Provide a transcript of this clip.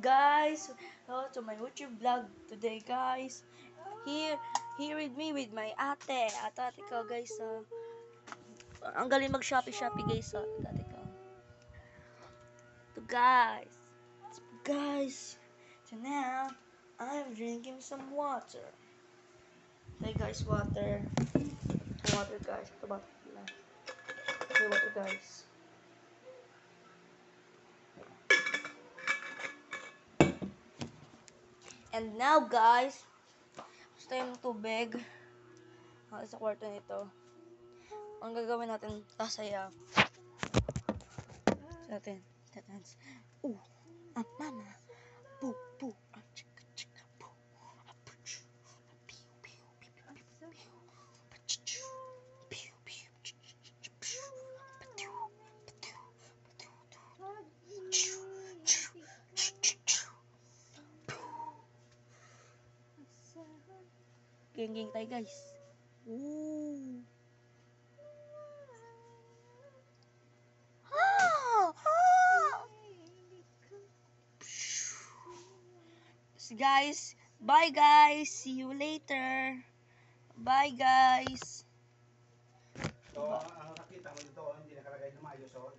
guys? To my YouTube vlog today, guys. Here with me with my ate ko, guys. Ang galing mag-Shopee, guys. Ate ko. So, guys. So now, I'm drinking some water. Hey, guys, water. Water, guys. Ito ba? Okay, water, guys. And now, guys, gusto yung tubig. Sa kwarto nito. Ang gagawin natin, sasaya. Sa atin. Mama. Poo, poo. Chika, chika, poo. Piu, piu, piu, piu, piu. Piu, piu, Geng-geng tayo, guys. Ooh. Guys, bye guys. See you later. Bye guys. So, ang nakita mo dito, hindi nakalagay na maayos, so,